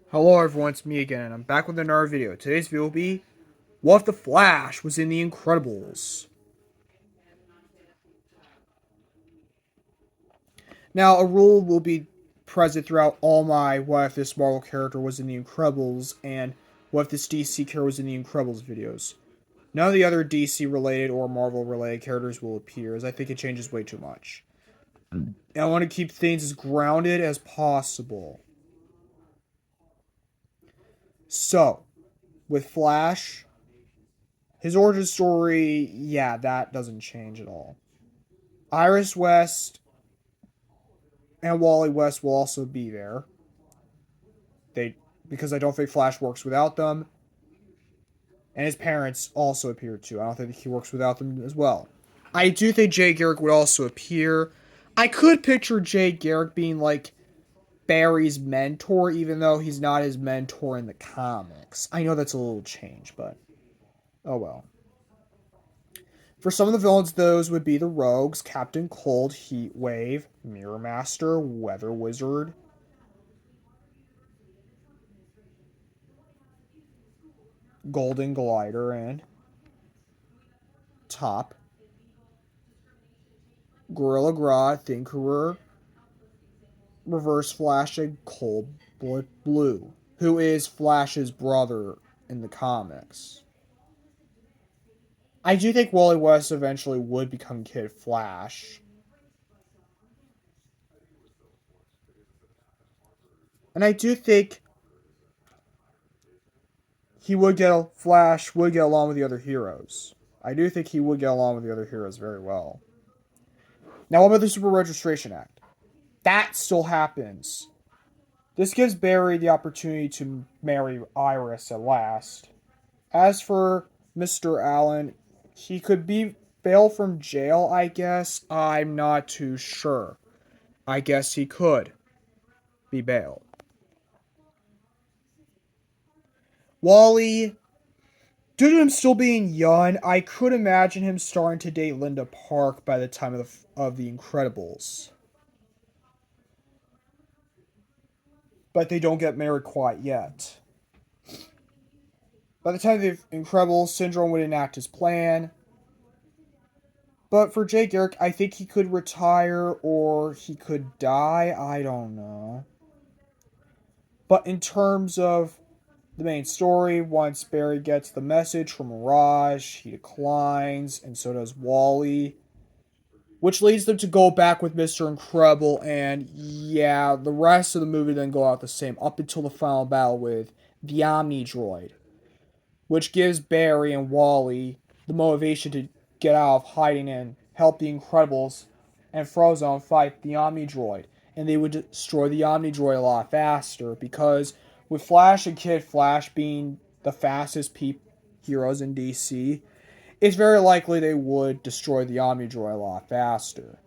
Hello everyone, it's me again, and I'm back with another video. Today's video will be, what if the Flash was in The Incredibles? Now, a rule will be present throughout all my what if this Marvel character was in The Incredibles and what if this DC character was in The Incredibles videos. None of the other DC related or Marvel related characters will appear, as I think it changes way too much. And I want to keep things as grounded as possible. So, with Flash, his origin story, yeah, that doesn't change at all. Iris West and Wally West will also be there. They because I don't think Flash works without them. And his parents also appear too. I don't think he works without them as well. I do think Jay Garrick would also appear. I could picture Jay Garrick being like Barry's mentor, even though he's not his mentor in the comics. I know that's a little change, but oh well. For some of the villains, those would be the Rogues, Captain Cold, Heat Wave, Mirror Master, Weather Wizard, Golden Glider, and Top, Gorilla Grodd, Thinkerer, Reverse Flash, and Cold Blue, who is Flash's brother in the comics. I do think Wally West eventually would become Kid Flash. And I do think Flash would get along with the other heroes. I do think he would get along with the other heroes very well. Now, what about the Super Registration Act? That still happens. This gives Barry the opportunity to marry Iris at last. As for Mr. Allen, he could be bailed from jail, I guess. I'm not too sure. I guess he could be bailed. Wally, due to him still being young, I could imagine him starting to date Linda Park by the time of the Incredibles. But they don't get married quite yet. By the time of the Incredibles, Syndrome would enact his plan. But for Jay Garrick, I think he could retire or he could die. I don't know. But in terms of the main story, once Barry gets the message from Mirage, he declines, and so does Wally. Which leads them to go back with Mr. Incredible, and yeah, the rest of the movie then go out the same, up until the final battle with the Omni Droid. Which gives Barry and Wally the motivation to get out of hiding and help the Incredibles and Frozone fight the Omni Droid. And they would destroy the Omni Droid a lot faster because with Flash and Kid Flash being the fastest heroes in DC, it's very likely they would destroy the Omni Droid a lot faster.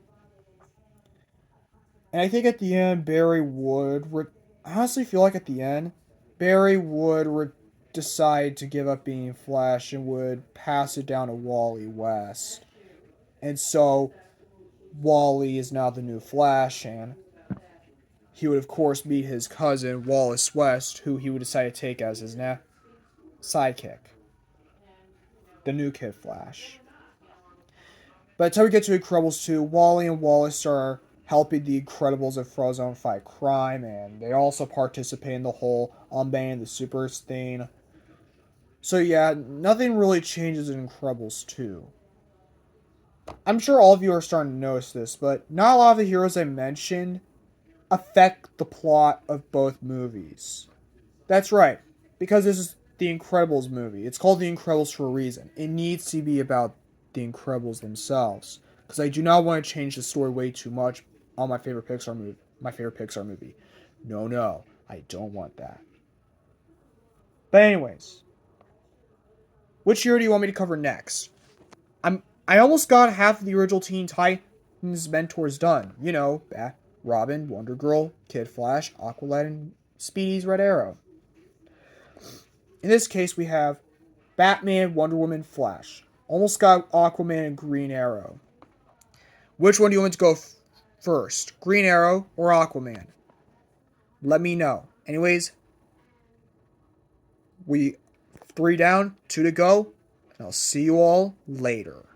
And I think at the end, Barry would. I honestly feel like at the end, Barry would decide to give up being Flash and would pass it down to Wally West. And so Wally is now the new Flash, and he would of course meet his cousin Wallace West, who he would decide to take as his sidekick, the new Kid Flash. By the time we get to Incredibles 2, Wally and Wallace are helping the Incredibles and Frozone fight crime, and they also participate in the whole unbanning the supers thing. So yeah, nothing really changes in Incredibles 2. I'm sure all of you are starting to notice this, but not a lot of the heroes I mentioned affect the plot of both movies. That's right, because this is the Incredibles movie. It's called The Incredibles for a reason. It needs to be about the Incredibles themselves, because I do not want to change the story way too much on my favorite Pixar movie. No, I don't want that. But anyways, which hero do you want me to cover next? I almost got half of the original Teen Titans mentors done. You know, Robin, Wonder Girl, Kid Flash, Aqualad, and Speedy's Red Arrow. In this case, we have Batman, Wonder Woman, Flash. Almost got Aquaman and Green Arrow. Which one do you want to go first? Green Arrow or Aquaman? Let me know. Anyways, We 3 down, 2 to go, and I'll see you all later.